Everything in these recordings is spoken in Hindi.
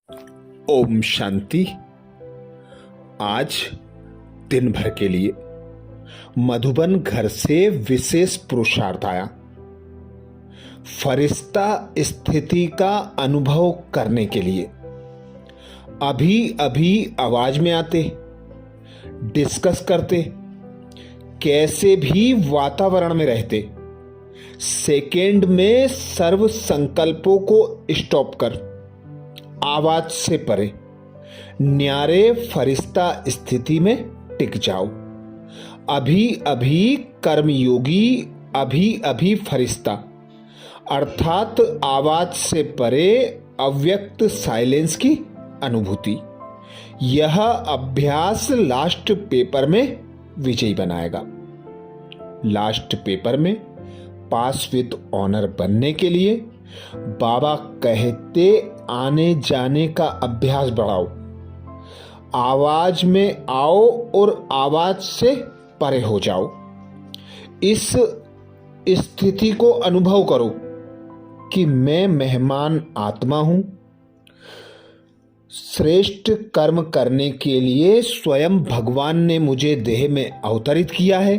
ओम शांति। आज दिन भर के लिए मधुबन घर से विशेष पुरुषार्थ आया। फरिश्ता स्थिति का अनुभव करने के लिए अभी अभी आवाज में आते, डिस्कस करते, कैसे भी वातावरण में रहते, सेकेंड में सर्व संकल्पों को स्टॉप कर आवाज से परे न्यारे फरिश्ता स्थिति में टिक जाओ। अभी अभी कर्मयोगी, अभी अभी फरिश्ता, अर्थात आवाज से परे अव्यक्त साइलेंस की अनुभूति। यह अभ्यास लास्ट पेपर में विजयी बनाएगा। लास्ट पेपर में पास विद ऑनर बनने के लिए बाबा कहते आने जाने का अभ्यास बढ़ाओ। आवाज में आओ और आवाज से परे हो जाओ। इस स्थिति को अनुभव करो कि मैं मेहमान आत्मा हूं। श्रेष्ठ कर्म करने के लिए स्वयं भगवान ने मुझे देह में अवतरित किया है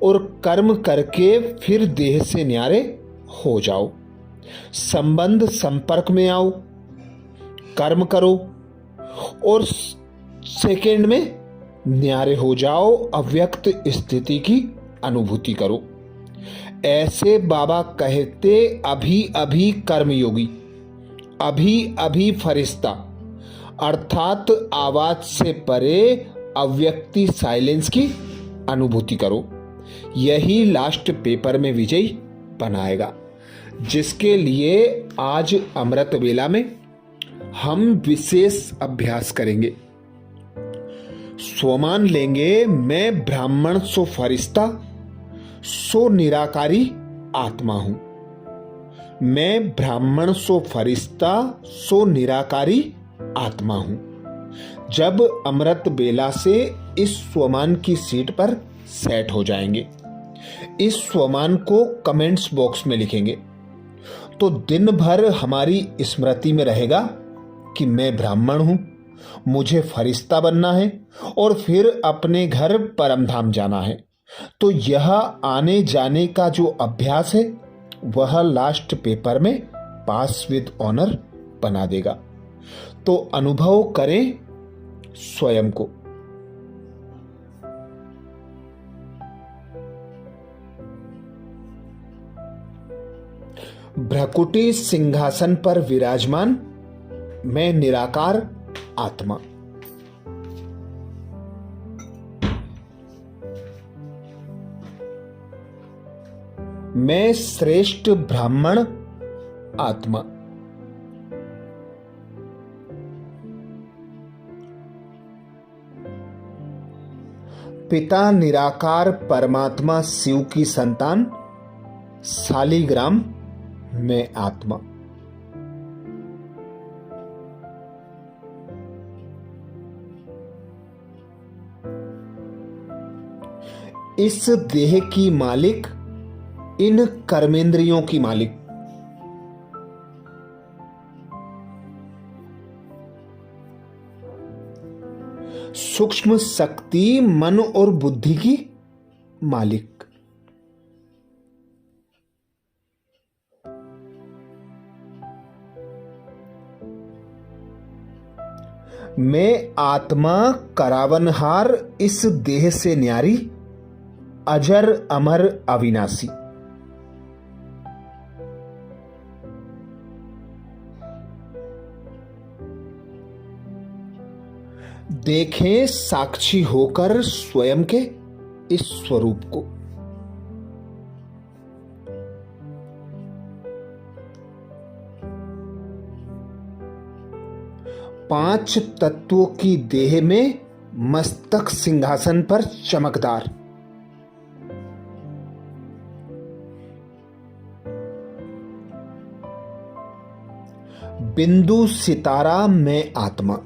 और कर्म करके फिर देह से न्यारे हो जाओ। संबंध संपर्क में आओ, कर्म करो और सेकेंड में न्यारे हो जाओ। अव्यक्त स्थिति की अनुभूति करो। ऐसे बाबा कहते अभी अभी कर्मयोगी, अभी अभी फरिश्ता, अर्थात आवाज से परे अव्यक्ति साइलेंस की अनुभूति करो। यही लास्ट पेपर में विजयी बनाएगा, जिसके लिए आज अमृत वेला में हम विशेष अभ्यास करेंगे। स्वमान लेंगे, मैं ब्राह्मण सो फरिश्ता सो निराकारी आत्मा हूं। मैं ब्राह्मण सो फरिश्ता सो निराकारी आत्मा हूं। जब अमृत बेला से इस स्वमान की सीट पर सेट हो जाएंगे, इस स्वमान को कमेंट्स बॉक्स में लिखेंगे तो दिन भर हमारी स्मृति में रहेगा कि मैं ब्राह्मण हूं, मुझे फरिश्ता बनना है और फिर अपने घर परमधाम जाना है। तो यह आने जाने का जो अभ्यास है वह लास्ट पेपर में पास विद ऑनर बना देगा। तो अनुभव करें स्वयं को। भ्रकुटी सिंहासन पर विराजमान मैं निराकार आत्मा। मैं श्रेष्ठ ब्राह्मण आत्मा। पिता निराकार परमात्मा शिव की संतान शालिग्राम मैं आत्मा। इस देह की मालिक, इन कर्मेंद्रियों की मालिक। सूक्ष्म शक्ति मन और बुद्धि की मालिक। मैं आत्मा करावनहार, इस देह से न्यारी, अजर अमर अविनाशी। देखें साक्षी होकर स्वयं के इस स्वरूप को। पांच तत्वों की देह में मस्तक सिंहासन पर चमकदार। बिंदु सितारा मैं आत्मा।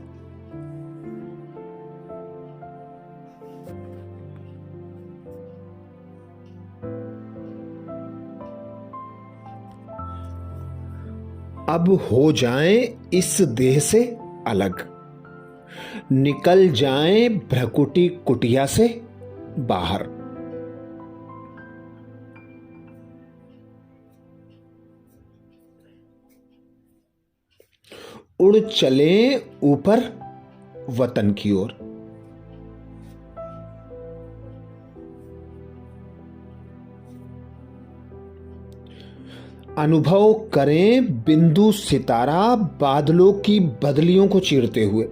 अब हो जाएं इस देह से अलग, निकल जाएं भ्रकुटी कुटिया से बाहर। उड़ चलें ऊपर वतन की ओर। अनुभव करें बिंदु सितारा बादलों की बदलियों को चीरते हुए।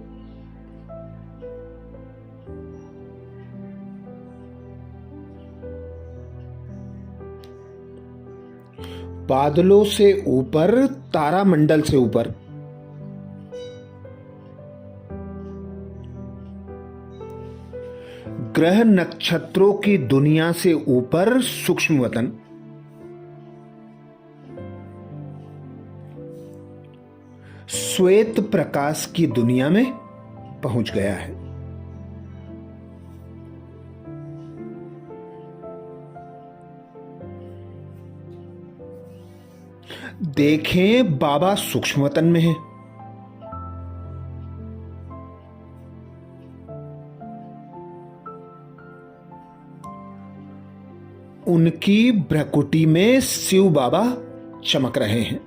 बादलों से ऊपर, तारामंडल से ऊपर। ग्रह नक्षत्रों की दुनिया से ऊपर सूक्ष्म वतन। श्वेत प्रकाश की दुनिया में पहुंच गया है। देखें बाबा सूक्ष्म वतन में है। उनकी भ्रकुटी में शिव बाबा चमक रहे हैं।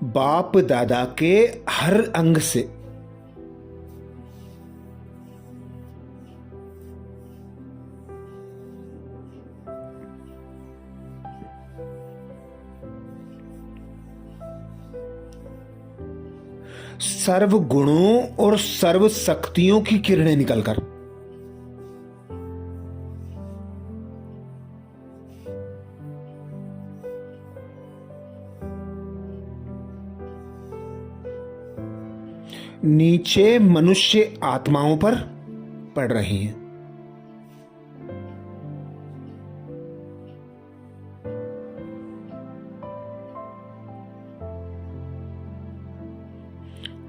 बाप दादा के हर अंग से सर्व गुणों और सर्व शक्तियों की किरणें निकलकर नीचे मनुष्य आत्माओं पर पड़ रही हैं।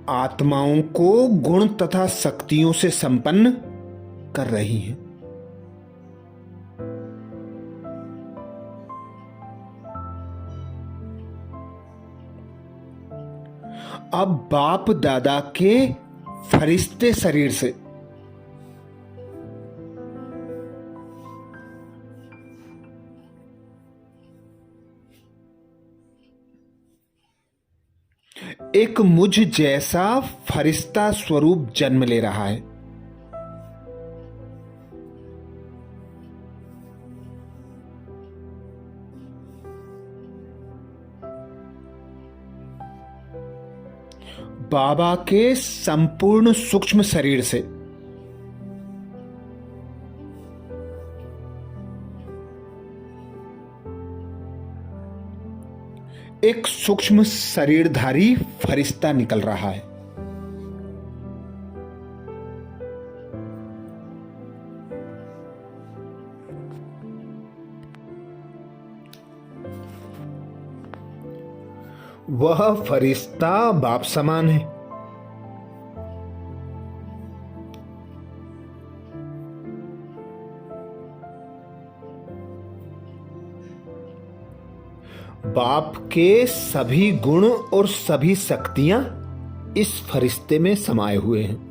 आत्माओं को गुण तथा शक्तियों से संपन्न कर रही हैं। अब बाप दादा के फरिश्ते शरीर से एक मुझ जैसा फरिश्ता स्वरूप जन्म ले रहा है। बाबा के संपूर्ण सूक्ष्म शरीर से एक सूक्ष्म शरीरधारी फरिश्ता निकल रहा है। वह फरिश्ता बाप समान है। बाप के सभी गुण और सभी शक्तियां इस फरिश्ते में समाये हुए हैं।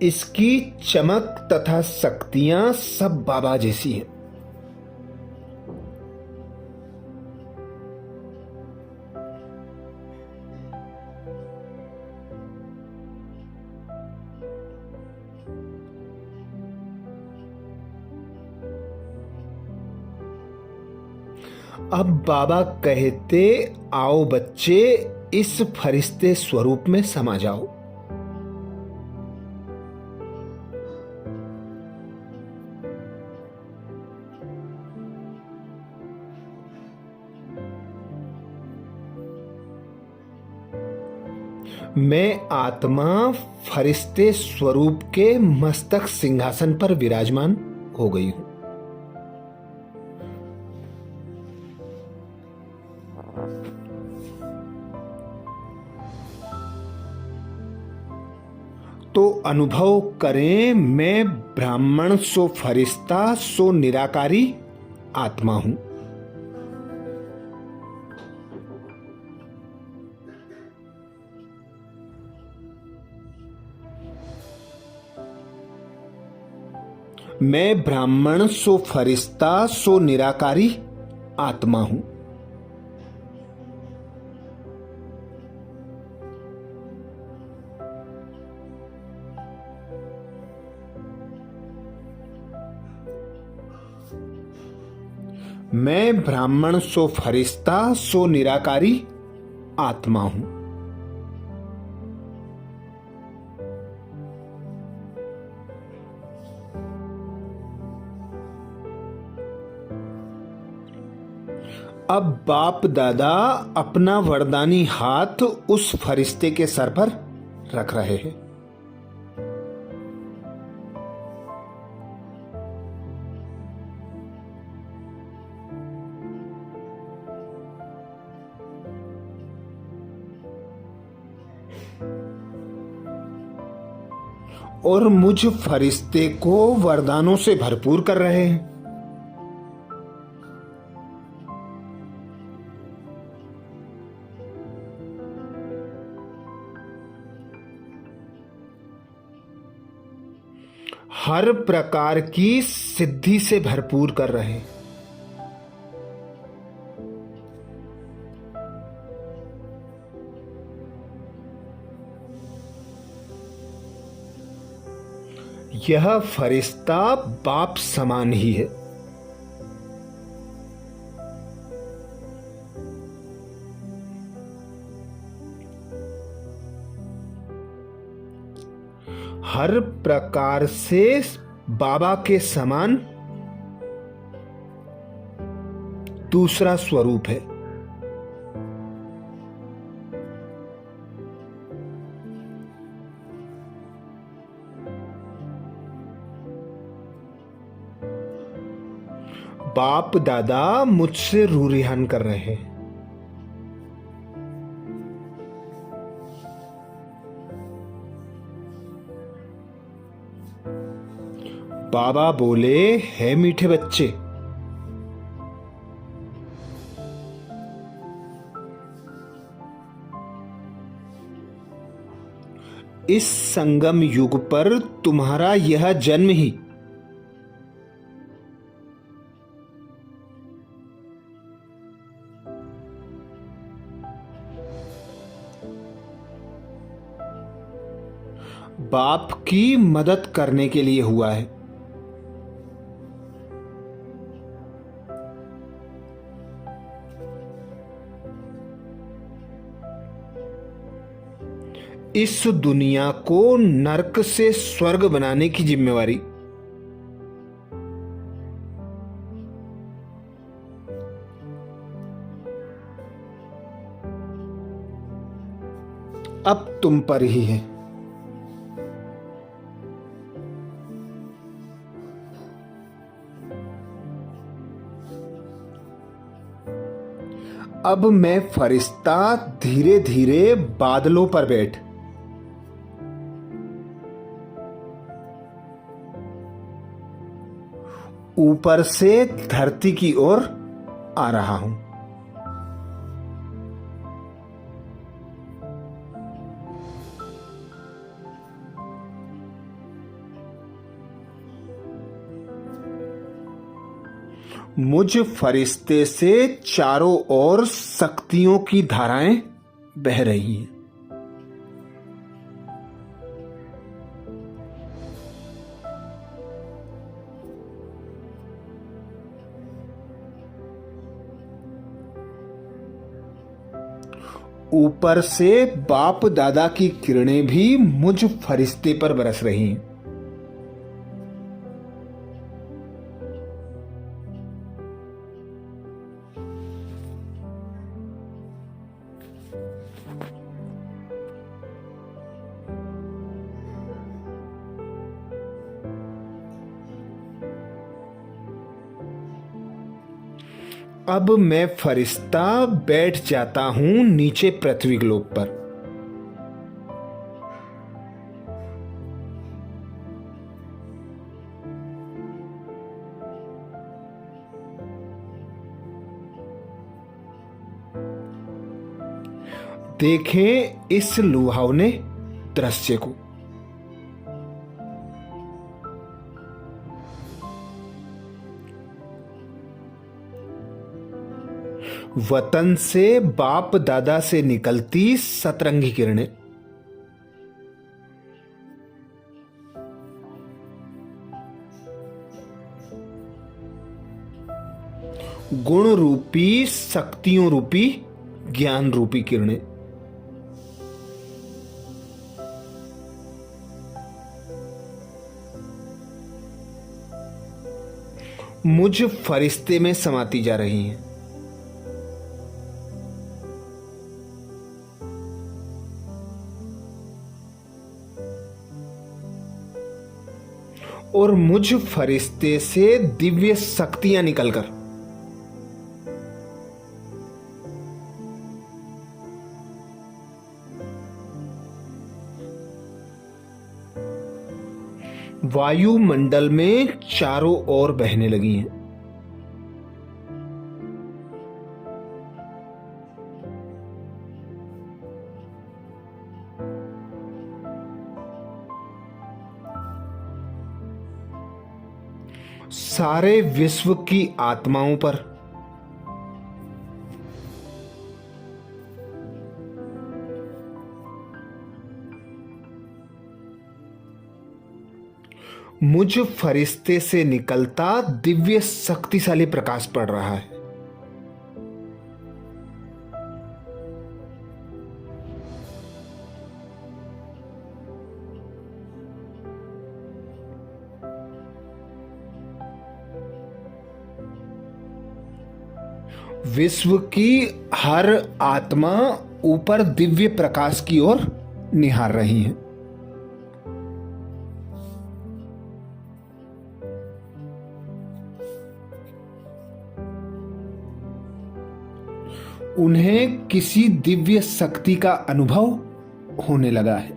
इसकी चमक तथा शक्तियां सब बाबा जैसी हैं। अब बाबा कहते, आओ बच्चे इस फरिश्ते स्वरूप में समा जाओ। मैं आत्मा फरिश्ते स्वरूप के मस्तक सिंहासन पर विराजमान हो गई हूं। तो अनुभव करें, मैं ब्राह्मण सो फरिश्ता सो निराकारी आत्मा हूं। मैं ब्राह्मण सो फरिश्ता सो निराकारी आत्मा हूं। मैं ब्राह्मण सो फरिश्ता सो निराकारी आत्मा हूं। अब बाप दादा अपना वरदानी हाथ उस फरिश्ते के सर पर रख रहे हैं। और मुझ फरिश्ते को वरदानों से भरपूर कर रहे हैं। हर प्रकार की सिद्धि से भरपूर कर रहे हैं। यह फरिश्ता बाप समान ही है। हर प्रकार से बाबा के समान दूसरा स्वरूप है। बाप दादा मुझसे रूरिहान कर रहे हैं। बाबा बोले, है मीठे बच्चे, इस संगम युग पर तुम्हारा यह जन्म ही बाप की मदद करने के लिए हुआ है। इस दुनिया को नरक से स्वर्ग बनाने की जिम्मेवारी अब तुम पर ही है। अब मैं फरिश्ता धीरे धीरे बादलों पर बैठ ऊपर से धरती की ओर आ रहा हूं। मुझ फरिश्ते से चारों ओर शक्तियों की धाराएं बह रही हैं। ऊपर से बाप दादा की किरणें भी मुझ फरिश्ते पर बरस रही हैं। अब मैं फरिश्ता बैठ जाता हूं नीचे पृथ्वी ग्लोब पर। देखें इस लुभावने दृश्य को। वतन से बाप दादा से निकलती सतरंगी किरणें, गुण रूपी शक्तियों रूपी ज्ञान रूपी किरणें, मुझ फरिश्ते में समाती जा रही हैं। और मुझ फरिश्ते से दिव्य शक्तियां निकलकर वायुमंडल में चारों ओर बहने लगी हैं। सारे विश्व की आत्माओं पर मुझ फरिश्ते से निकलता दिव्य शक्तिशाली प्रकाश पड़ रहा है। विश्व की हर आत्मा ऊपर दिव्य प्रकाश की ओर निहार रही है। उन्हें किसी दिव्य शक्ति का अनुभव होने लगा है।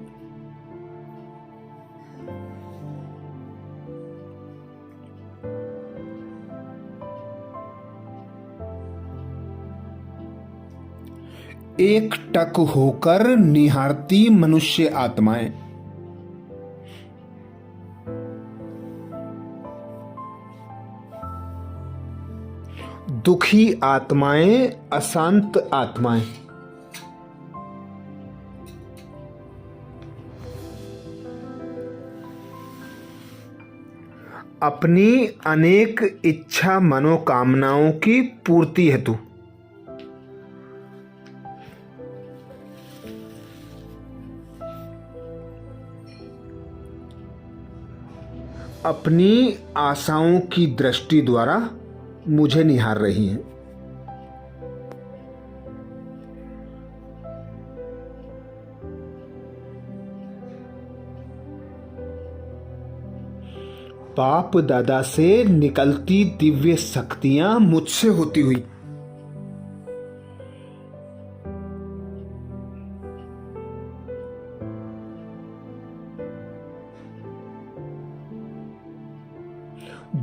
एक टक होकर निहारती मनुष्य आत्माएं, दुखी आत्माएं, अशांत आत्माएं, अपनी अनेक इच्छा मनोकामनाओं की पूर्ति हेतु अपनी आशाओं की दृष्टि द्वारा मुझे निहार रही हैं। बाप दादा से निकलती दिव्य शक्तियां मुझसे होती हुई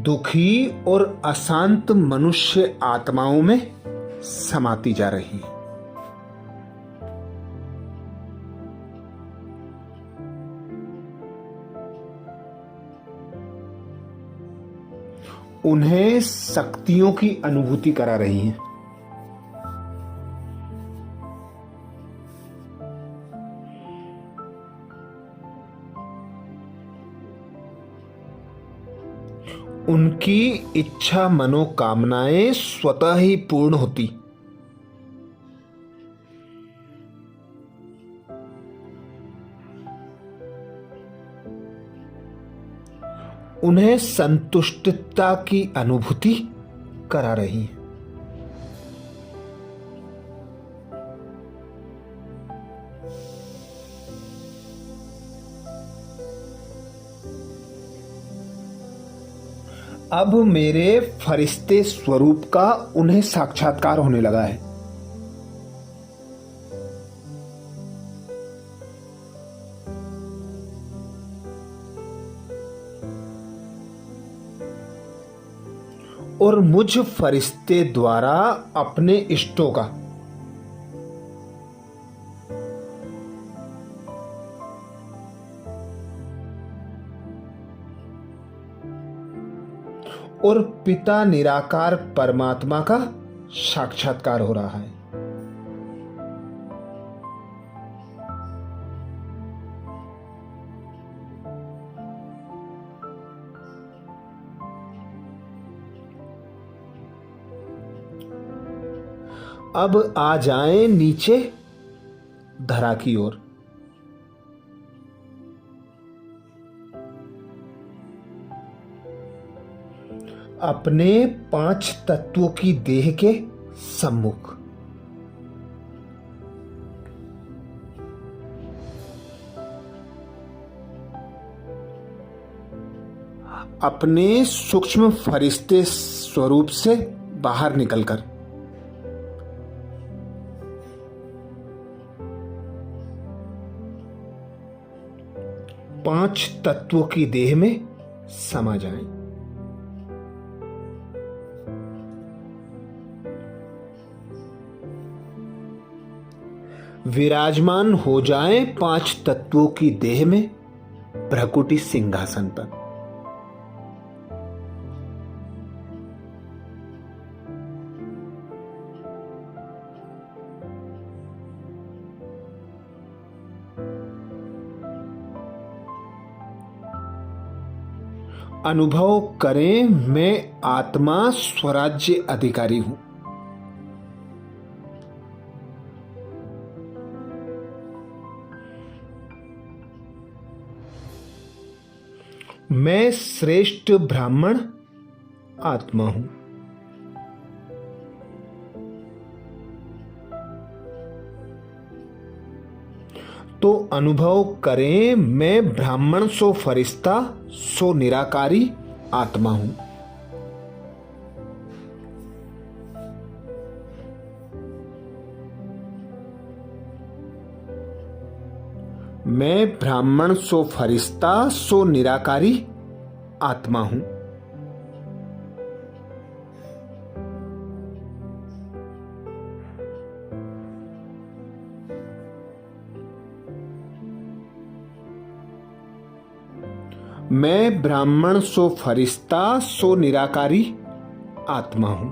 दुखी और अशांत मनुष्य आत्माओं में समाती जा रही है। उन्हें शक्तियों की अनुभूति करा रही हैं। उनकी इच्छा मनोकामनाएं स्वतः ही पूर्ण होती, उन्हें संतुष्टता की अनुभूति करा रही हैं। अब मेरे फरिश्ते स्वरूप का उन्हें साक्षात्कार होने लगा है। और मुझ फरिश्ते द्वारा अपने इष्टों का और पिता निराकार परमात्मा का साक्षात्कार हो रहा है। अब आ जाएं नीचे धरा की ओर। अपने 5 तत्वों की देह के सम्मुख। अपने सूक्ष्म फरिश्ते स्वरूप से बाहर निकलकर पांच तत्वों की देह में समा जाएं। विराजमान हो जाएं 5 तत्वों की देह में भ्रकुटी सिंहासन पर। अनुभव करें मैं आत्मा स्वराज्य अधिकारी हूं। मैं श्रेष्ठ ब्राह्मण आत्मा हूं। तो अनुभव करें मैं ब्राह्मण सो फरिश्ता सो निराकारी आत्मा हूं। मैं ब्राह्मण सो फरिश्ता सो निराकारी आत्मा हूं। मैं ब्राह्मण सो फरिश्ता सो निराकारी आत्मा हूं।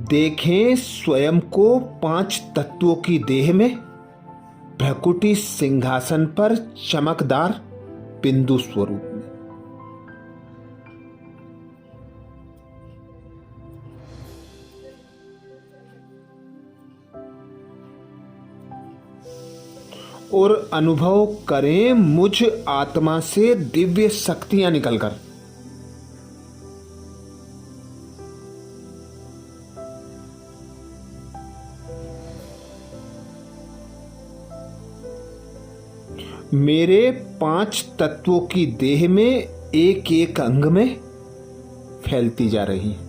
देखें स्वयं को 5 तत्वों की देह में भ्रकुटी सिंहासन पर चमकदार बिंदु स्वरूप में। और अनुभव करें मुझ आत्मा से दिव्य शक्तियां निकलकर मेरे 5 तत्वों की देह में एक एक अंग में फैलती जा रही हैं।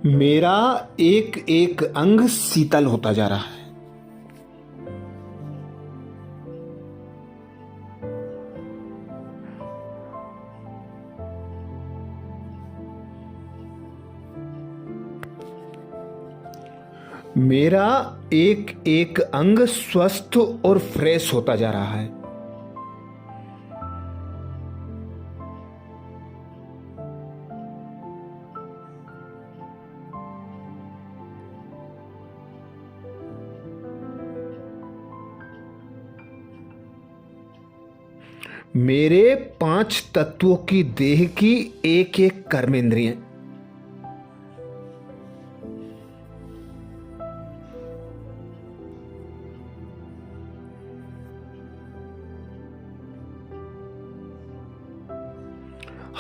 मेरा एक एक अंग शीतल होता जा रहा है। मेरा एक एक अंग स्वस्थ और फ्रेश होता जा रहा है। मेरे 5 तत्वों की देह की एक एक कर्मेंद्रियां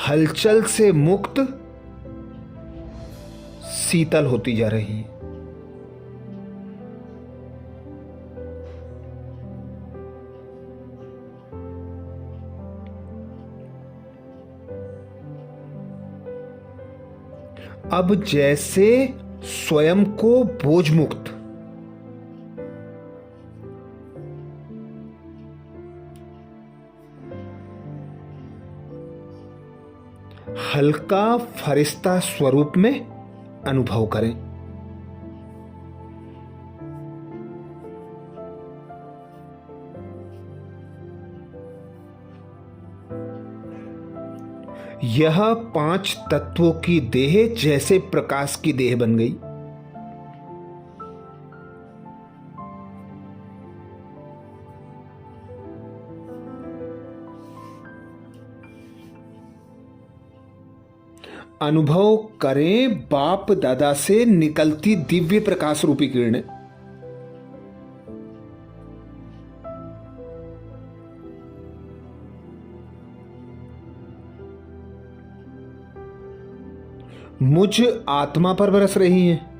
हलचल से मुक्त शीतल होती जा रही है। अब जैसे स्वयं को बोझ मुक्त, हल्का फरिश्ता स्वरूप में अनुभव करें। यह 5 तत्वों की देह जैसे प्रकाश की देह बन गई। अनुभव करें बाप दादा से निकलती दिव्य प्रकाश रूपी किरणें। मुझ आत्मा पर बरस रही हैं।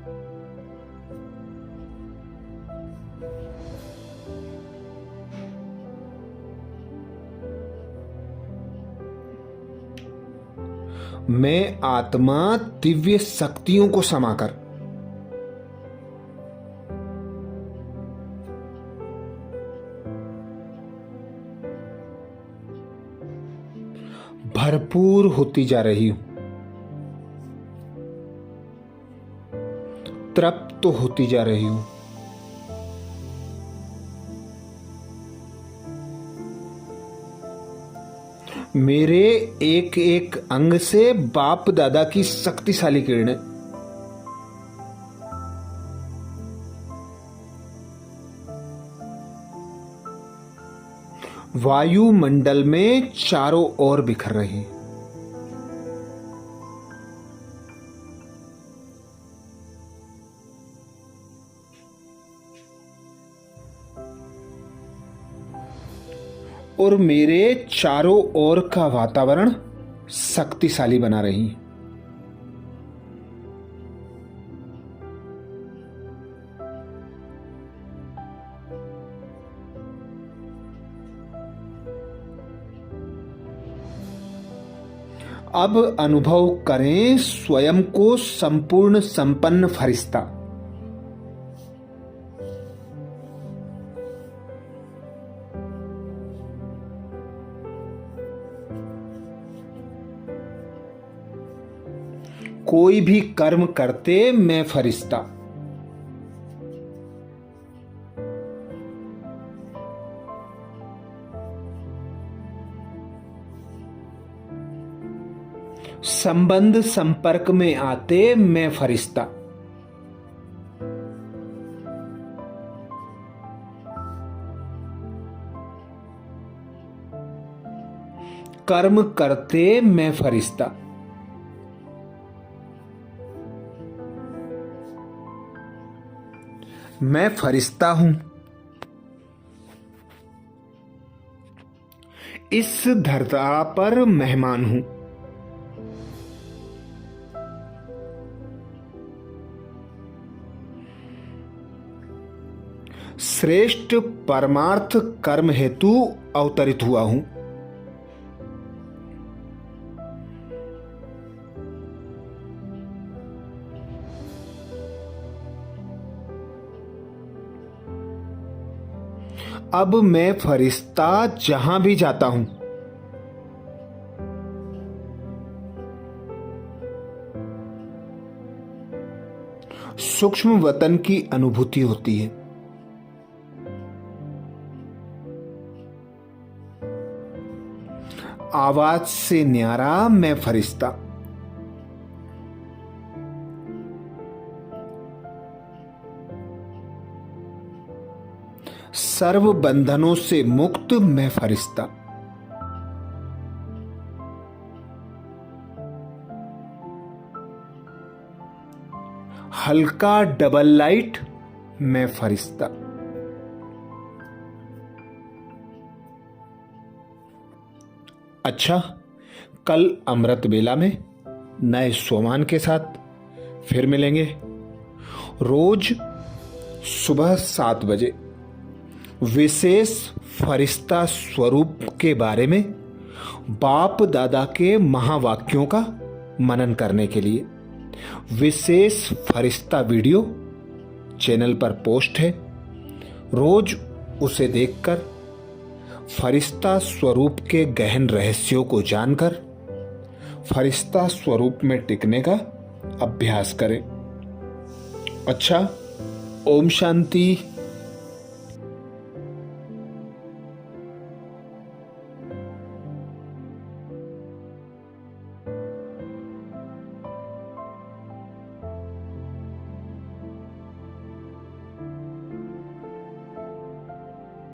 मैं आत्मा दिव्य शक्तियों को समाकर भरपूर होती जा रही हूं, तृप्त होती जा रही हूं। मेरे एक एक अंग से बाप दादा की शक्तिशाली किरणें वायुमंडल में चारों ओर बिखर रही। और मेरे चारों ओर का वातावरण शक्तिशाली बना रही। अब अनुभव करें स्वयं को संपूर्ण संपन्न फरिश्ता। कोई भी कर्म करते मैं फरिश्ता। संबंध संपर्क में आते मैं फरिश्ता। कर्म करते मैं फरिश्ता। मैं फरिश्ता हूं। इस धरती पर मेहमान हूं। श्रेष्ठ परमार्थ कर्म हेतु अवतरित हुआ हूं। अब मैं फरिश्ता जहां भी जाता हूं सूक्ष्म वतन की अनुभूति होती है। आवाज से न्यारा मैं फरिश्ता। सर्व बंधनों से मुक्त मैं फरिश्ता। हल्का डबल लाइट मैं फरिश्ता। अच्छा, कल अमृत बेला में नए सोमान के साथ फिर मिलेंगे। रोज सुबह 7 बजे विशेष फरिश्ता स्वरूप के बारे में बाप दादा के महावाक्यों का मनन करने के लिए विशेष फरिश्ता वीडियो चैनल पर पोस्ट है। रोज उसे देखकर फरिश्ता स्वरूप के गहन रहस्यों को जानकर फरिश्ता स्वरूप में टिकने का अभ्यास करें। अच्छा, ओम शांति।